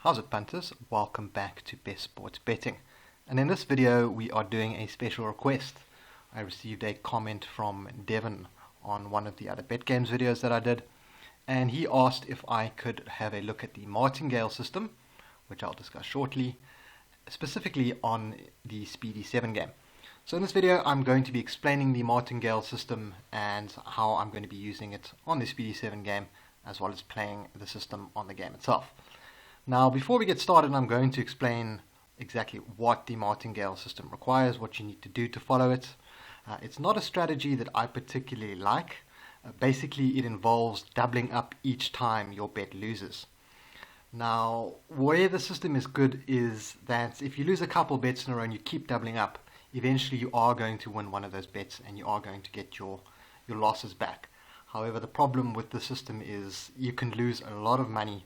How's it, punters? Welcome back to Best Sports Betting. And in this video we are doing a special request. I received a comment from Devon on one of the other Betgames videos that I did, and he asked if I could have a look at the Martingale system, which I'll discuss shortly, specifically on the Speedy 7 game. So in this video I'm going to be explaining the Martingale system and how I'm going to be using it on the Speedy 7 game, as well as playing the system on the game itself. Now, before we get started, I'm going to explain exactly what the Martingale system requires, what you need to do to follow it. It's not a strategy that I particularly like. Basically, it involves doubling up each time your bet loses. Now, where the system is good is that if you lose a couple bets in a row and you keep doubling up, eventually you are going to win one of those bets and you are going to get your losses back. However, the problem with the system is you can lose a lot of money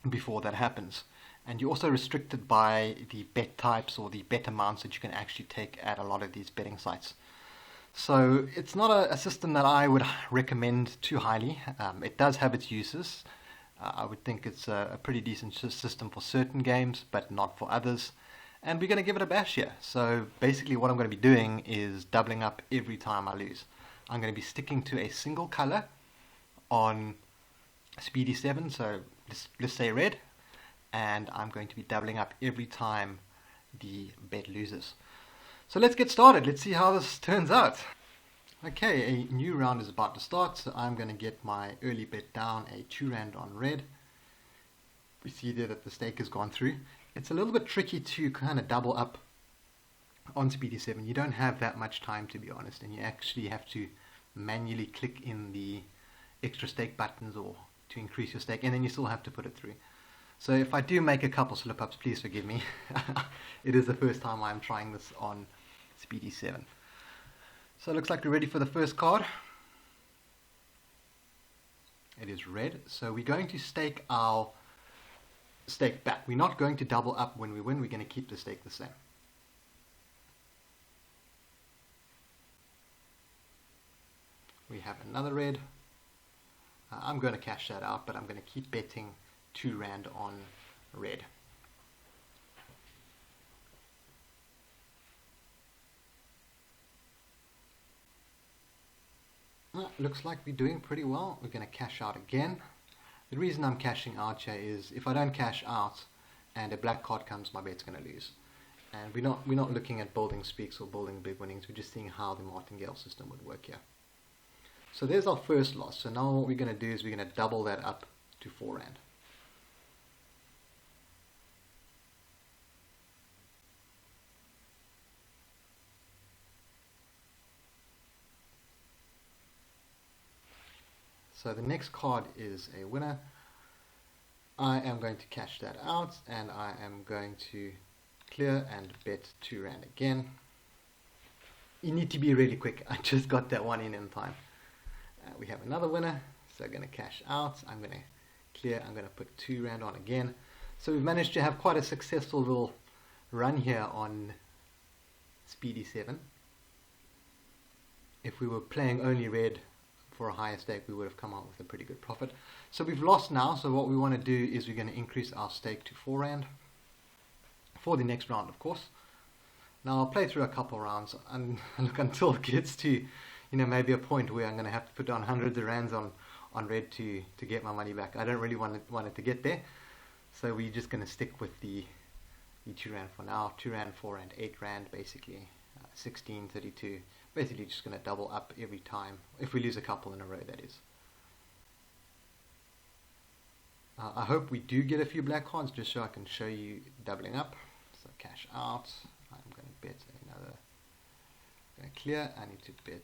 before that happens, and you're also restricted by the bet types or the bet amounts that you can actually take at a lot of these betting sites. So it's not a system that I would recommend too highly. It does have its uses. I would think it's a pretty decent system for certain games, but not for others, and we're going to give it a bash here. So basically what I'm going to be doing is doubling up every time I lose. I'm going to be sticking to a single color on Speedy 7, so let's say red, and I'm going to be doubling up every time the bet loses. So let's get started. Let's see how this turns out. Okay, a new round is about to start, so I'm going to get my early bet down, a 2 rand on red. We see there that the stake has gone through. It's a little bit tricky to kind of double up on Speedy 7. You don't have that much time, to be honest, and you actually have to manually click in the extra stake buttons or to increase your stake, and then you still have to put it through. So if I do make a couple slip-ups, please forgive me. It is the first time I'm trying this on Speedy 7. So it looks like we're ready for the first card. It is red, so we're going to stake our stake back. We're not going to double up when we win, we're going to keep the stake the same. We have another red. I'm going to cash that out, but I'm going to keep betting 2 rand on red. Looks like we're doing pretty well. We're going to cash out again. The reason I'm cashing out here is if I don't cash out and a black card comes, my bet's going to lose. And we're not looking at building speaks or building big winnings. We're just seeing how the Martingale system would work here. So there's our first loss. So now what we're going to do is we're going to double that up to 4 rand. So the next card is a winner. I am going to cash that out, and I am going to clear and bet 2 rand again. You need to be really quick. I just got that one in time. We have another winner, so I'm going to cash out. I'm going to clear. I'm going to put 2 rand on again. So we've managed to have quite a successful little run here on Speedy 7. If we were playing only red for a higher stake, we would have come out with a pretty good profit. So we've lost now, so what we want to do is we're going to increase our stake to 4 rand for the next round, of course. Now I'll play through a couple rounds and look until it gets to maybe a point where I'm going to have to put down hundreds of rands on red to get my money back. I don't really want it to get there, so we're just going to stick with the 2 rand for now. 2 rand, 4 rand, 8 rand, basically 16, 32. Basically just going to double up every time if we lose a couple in a row, that is. I hope we do get a few black cards just so I can show you doubling up. So cash out. I'm going to bet another. I'm going to clear. I need to bet.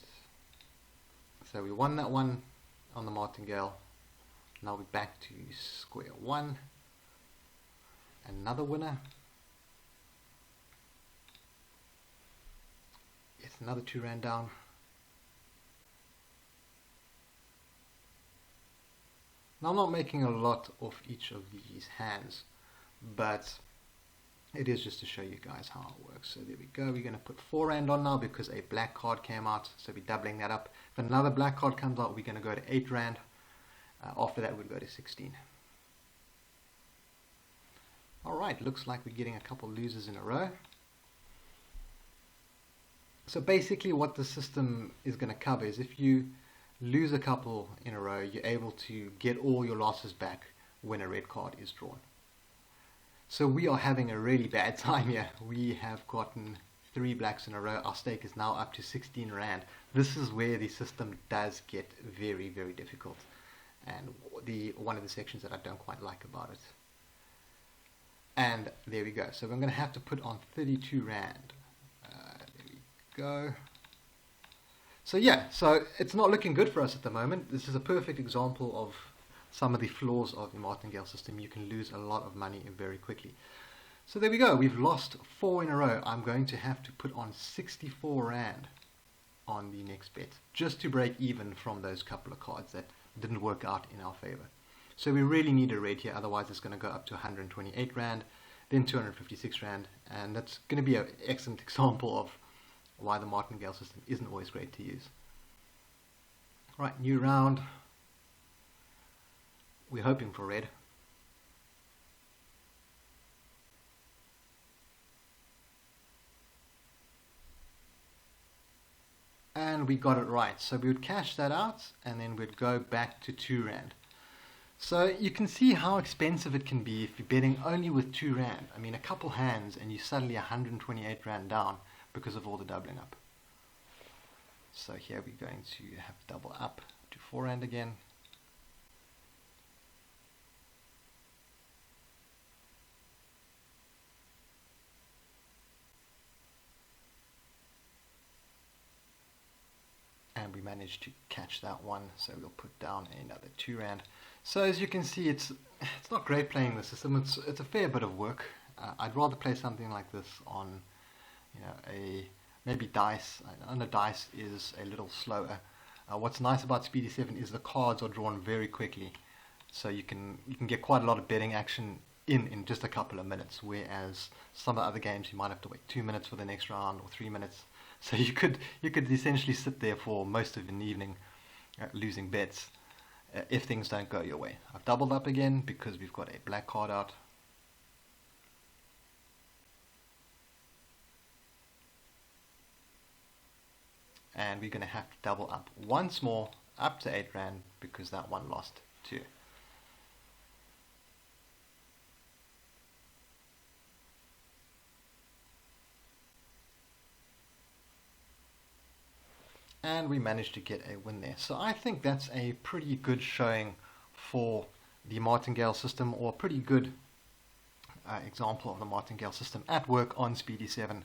So we won that one on the Martingale. Now we're back to square one. Another winner. It's another 2 rand down. Now I'm not making a lot of each of these hands, but it is just to show you guys how it works. So there we go. We're going to put 4 rand on now because a black card came out, so we're doubling that up. If another black card comes out, we're going to go to 8 rand. After that we'll go to 16. Alright, looks like we're getting a couple losers in a row. So basically what the system is going to cover is if you lose a couple in a row, you're able to get all your losses back when a red card is drawn. So we are having a really bad time here. We have gotten 3 blacks in a row. Our stake is now up to 16 Rand. This is where the system does get very, very difficult, and one of the sections that I don't quite like about it. And there we go. So I'm going to have to put on 32 Rand. There we go. So yeah, so it's not looking good for us at the moment. This is a perfect example of some of the flaws of the Martingale system. You can lose a lot of money very quickly. So there we go. We've lost 4 in a row. I'm going to have to put on 64 Rand on the next bet just to break even from those couple of cards that didn't work out in our favor. So we really need a red here, otherwise it's going to go up to 128 Rand, then 256 Rand, and that's going to be an excellent example of why the Martingale system isn't always great to use. Right, new round. We're hoping for red. And we got it right. So we would cash that out and then we'd go back to 2 Rand. So you can see how expensive it can be if you're betting only with 2 Rand. I mean, a couple hands and you're suddenly 128 Rand down because of all the doubling up. So here we're going to have to double up to 4 Rand again. And we managed to catch that one, so we'll put down another 2 Rand. So as you can see, it's not great playing the system. It's a fair bit of work. I'd rather play something like this on, maybe dice. On the dice is a little slower. What's nice about Speedy 7 is the cards are drawn very quickly, so you can get quite a lot of betting action in just a couple of minutes. Whereas some of the other games you might have to wait 2 minutes for the next round or 3 minutes. So you could essentially sit there for most of an evening losing bets if things don't go your way. I've doubled up again because we've got a black card out. And we're going to have to double up once more up to 8 Rand because that one lost too. And we managed to get a win there. So I think that's a pretty good showing for the Martingale system, or a pretty good example of the Martingale system at work on Speedy 7.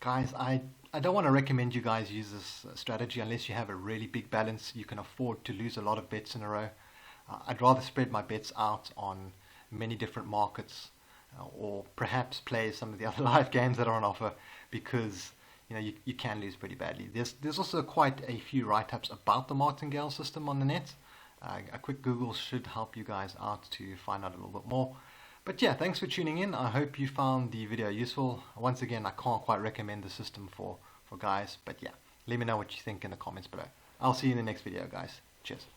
Guys, I don't want to recommend you guys use this strategy unless you have a really big balance. You can afford to lose a lot of bets in a row. I'd rather spread my bets out on many different markets, or perhaps play some of the other live games that are on offer, because you can lose pretty badly. There's also quite a few write-ups about the Martingale system on the net. A quick Google should help you guys out to find out a little bit more. But yeah, thanks for tuning in. I hope you found the video useful. Once again, I can't quite recommend the system for guys, but yeah, let me know what you think in the comments below. I'll see you in the next video, guys. Cheers.